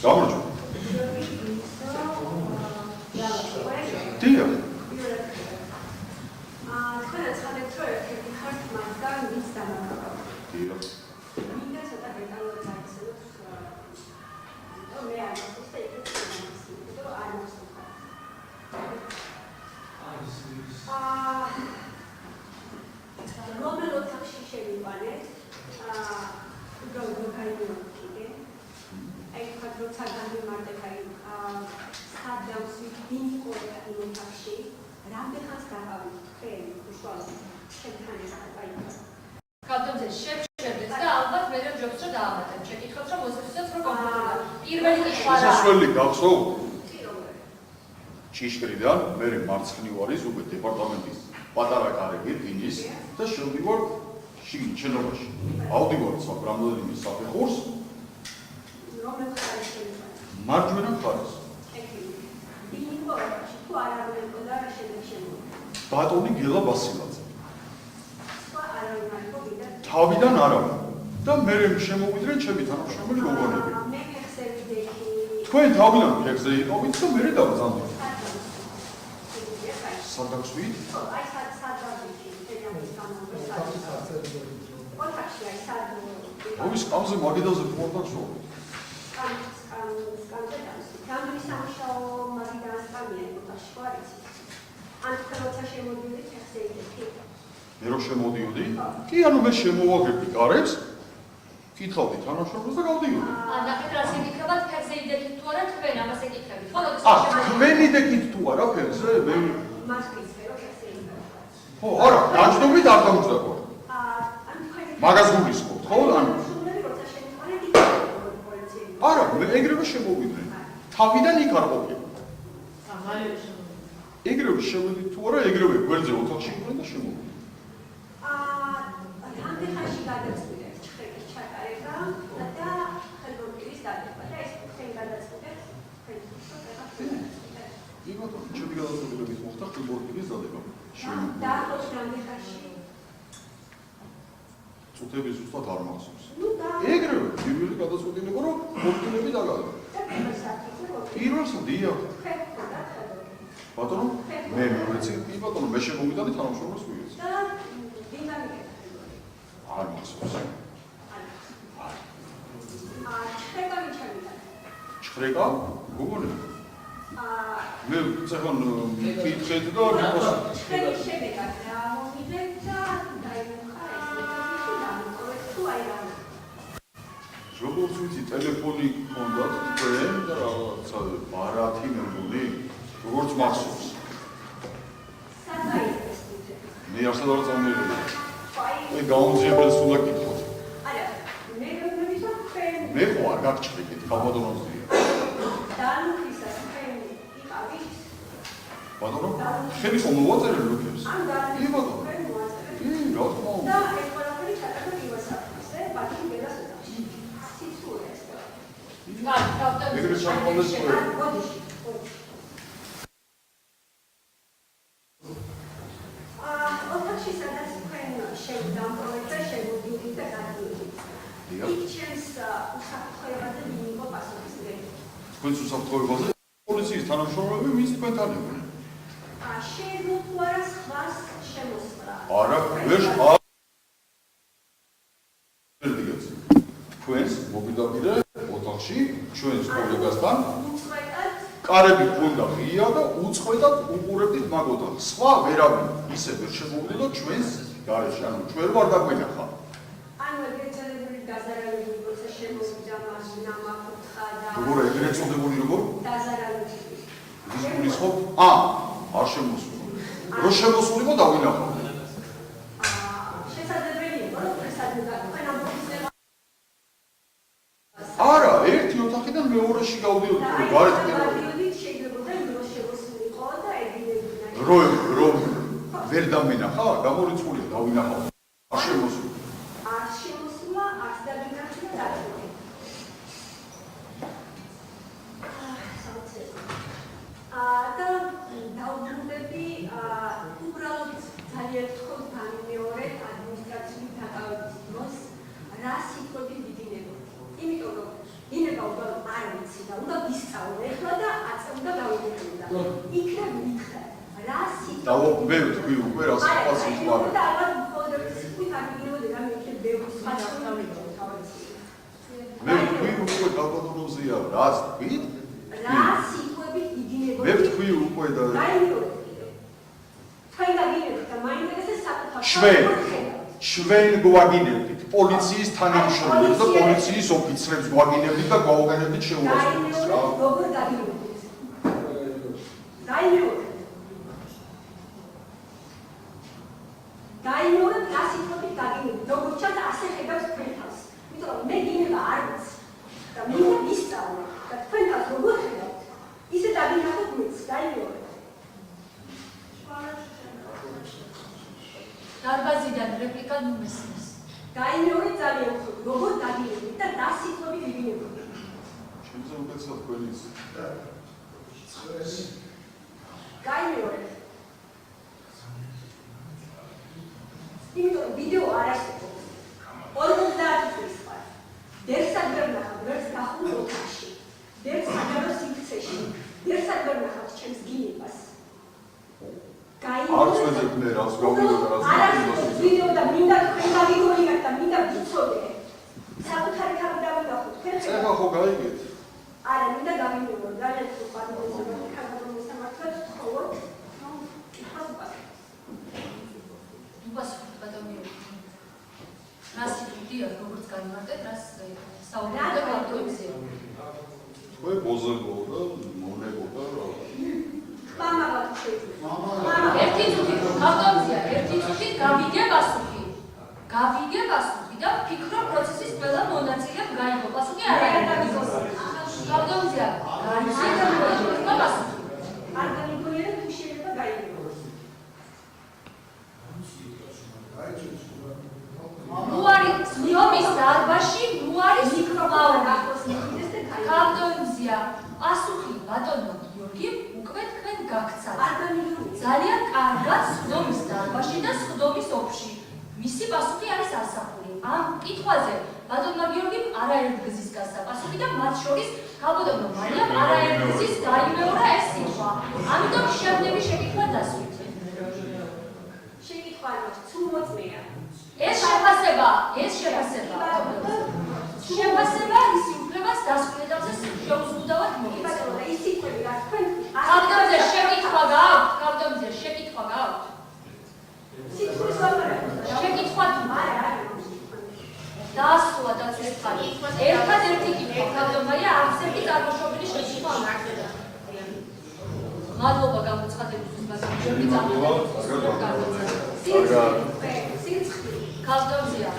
გამარჯობა. დიახ. ჭიშკრიდან მე მარცხნივარის უკვე დეპარტამენტის პატარა კარები დინის და შევდივარ შენობაში. ავდივარ რამდენიმე საფეხურს მარჯვენა მხარეს. ბატონი გელა ბასილაძე. თავიდან არა და მე შემოვიდნენ ჩემი თანამშრომელი გოგონები. თქვენ თავიდან ფეხზე იყავით და მე დავზამდი. სადაქვით? ვის ყავზე მაგიდაზე პორტაქსო? მე რო შემოდიოდი? კი, ანუ მე შემოვაგებდი კარებს, კითხავდი თანამშრომლებს და გავდიოდი. ნახეთ რა შეგიქრებათ ფეხზე იდექით თუ არა თქვენ ამას ეკითხებით. ხო, თქვენ იდექით თუ არა ფეხზე? მე ხო, არა, დაჯდომით არ დამჯდაო. მაგას გულისხმობთ, ხო? არა, მე ეგრევე შემოვიდნენ. თავიდან იქ არ ყოფილი. ეგრევე შევედით თუ არა, ეგრევე გვერდზე ოთახში იყვნენ და შემოვიდნენ. რამდენხანში გადაწყვეტეთ ჭხრების ჩატარება და ხელმოკლერის დადება და ეს თქვენ გადაწყვეტეთ იმათო ჩემი გადაწყვეტილებით მოხდა ხელმოკლერის დადება. დაახლოებით რამდენხანში? წუთები ზუსტად არ მახსოვს. ეგრევე პირველი გადაწყვეტილი იყო, რომ მოკლეები დაგადო. პირველს დიახ. ბატონო, მე ვიცი, ბატონო, მე შემოვიდადი თანამშრომლებს ვიღებს. და დინამიკა არ მახსოვს. ჭხრება ვინ ჩამიტა? ჭხრება? გოგონები. მე ცეხან მიკითხეთ და ჭხრების შედეგად რა მომიდეთ და დაიმხარ ეს თუ აი რა. როგორც ვიცი, ტელეფონი ჰქონდათ თქვენ და რაღაცა ბარათი მეგონი, როგორც მახსოვს. სადაიქეს თვითე? მე არსად არ წამიერები. მე გაუმძიებელს უნდა გითხოთ. არა, მე მგონია თქვენ მე ხო არ გაგჭრით, ბატონოს დია. დანუხისას თქვენ იყავით? ბატონო, ხელი ხომ მოვაწერე ლუქებს? კი ბატონო. კი, რა თქმა უნდა. და ეს ყველაფერი ჩატარდა იواسაფრისზე, ბატონი გელას ოთახში. სიცურეს და. ეგრე ჩამოვიდეს ყველა. ოთახში სადაც თქვენ შევდამყოლეთ და შევდივით და გადავიდით. იქ ჩემს უსაფრთხოებაზე მიიღო პასუხისმგებელი. თქვენს უსაფრთხოებაზე პოლიციის თანამშრომლები ვინც თქვენთან იყვნენ? შეიძლება თუ არა სხვას შემოსწრა. არა, ვერ თქვენს მოპირდაპირე ოთახში ჩვენს კოლეგასთან კარები ჰქონდა ღია და უწყვეტად უყურებდით მაგ ოთახს. სხვა ვერავინ ისე ვერ შემოვიდა ჩვენს გარეშე, ანუ ჩვენ ვარ დაგვენახა. ანუ ეგრეცადებული დაზარალებული როცა შემოვიდა მაშინა მაკუთხა და როგორ ეგრეთ წოდებული როგორ? დაზარალებული. ის გულისხმობ? არ შემოსულა. რო შემოსულიყო დავინახავ. შესაძლებელი იყო რომ შესაძლებელი თქვენ ამბობთ არა, ერთი ოთახიდან მეორეში გავდიოდი, გარეთ გადავიდით, შეიძლება რომ შემოსულიყო და ეგრევე. რო ვერ დამენახა, გამორიცხულია, დავინახავ. არ შემოსულა. არ შემოსულა, არც დაგინახა და დაგინახა. და დაუბრუნდები უბრალოდ ძალიან თქოს განმეორეთ ადმინისტრაციული დაკავების დროს რა სიტყვები ვიდინებოდი. იმიტომ რომ დინება და უნდა ვისწავლო ეხლა და აწევდა გავიგებდა. იქნებ მითხრა რა სიტყვა და მე ვთქვი უკვე რა სიტყვას იხმარებ. და ალბათ მხოლოდ სიტყვით აგიგებოდი რა მე იქნებ ბევრი სხვა დავიგებო თავისი. მე ვთქვი უკვე გაბატონებზია რას თქვით? რა სიტყვები იგინებოდი? მე ვთქვი უკვე და თქვენ გაგიგებთ და მაინტერესებს საკუთარ ჩვენ გვაგინებდით პოლიციის თანამშრომლებს და პოლიციის ოფიცრებს გვაგინებდით და გვაუგენებდით შეურაცხმობას რა. როგორ გაგიგებთ? დაიმეორებ რა სიტყვებით გაგიგებთ, როგორც ჩანს ასე ხედავს თქვენ თავს. იმიტომ რომ მე გინება არ ვიცი და მინდა ვისწავლო და თქვენ თავს როგორ ხედავთ, ისე დაგინახოთ მეც, დაიმეორებ. დარბაზიდან რეპლიკა ნუმესმის. დაიმეორებ ძალიან უფრო, როგორ დაგიგებთ და რა სიტყვებით იგინებთ. ჩემზე უკეთესად თქვენი ის. დაიმეორებ. იმიტომ რომ ვიდეო არ არსებობს. 50 წლის ვარ. დერსად ვერ ნახავ, ვერც დახურ ოთახში. დერს საგარეო სივრცეში. დერსად ვერ ნახავ ჩემს გინებას. არც ვეძებ მე რას გავიგო და რას გავიგო. ვიდეო და მინდა თქვენ გავიგონიათ და მინდა ვიცოდე. საკუთარი თავი დავინახოთ. ეხლა ხო გაიგეთ? არა, მინდა გავიგონო. ძალიან უფრო პატიმრობთ, ქართულ სამართლებს ვთხოვოთ. კითხავს ვაკეთებ. უპასუხოთ ბატონიო. რას იტყვია, როგორც განმარტეთ, რას საუბრობთ ბატონზე. თქვენ ბოზებო და მონებო და რა. მამა ვაჩვენე. ერთი წუთი ბატონზია, ერთი წუთი გავიგე პასუხი. გავიგე პასუხი და ფიქრო პროცესის ყველა მონაწილემ გაიგო პასუხი არა გამიგოს. ბატონზია, გაიგე პასუხი. არ გამიგონია თუ შეიძლება გაიგო. ნუარი ზიომის დარბაზში ნუარი მიკროფონი ახლოს მიხდეს და გაიგო. ბატონზია, პასუხი ბატონო გიორგი უკვე თქვენ გაგცათ. არ გამიგონია. ძალიან კარგად სხდომის დარბაზში და სხდომის ოფში. მისი პასუხი არის ასახული. ამ კითხვაზე ბატონმა გიორგიმ არაერთგზის გასცა პასუხი და მათ შორის გაბატონო მარიამ არაერთგზის დაიმეორა ეს სიტყვა. ამიტომ შევდები შეკითხვა დასვით. შეკითხვა არის, თუ მოწმეა. ეს შეფასება ის უფლებას დასკვნეტავზე შეუზღუდავად მოგეცემა. ბატონო, ის სიტყვები რა თქვენ კავდომზე შეკითხვა გააქვთ? სიტყვის ვაპარაკობ. შეკითხვა თუ არა. დაასრულა დაცვის ხანი. ერთადერთი კითხვა კავდომია არცერთი წარმოშობილი შეკითხვა არ გახდება. მადლობა გამოცხადებისთვის ბატონო გიორგი სიცხი. კავდომზია.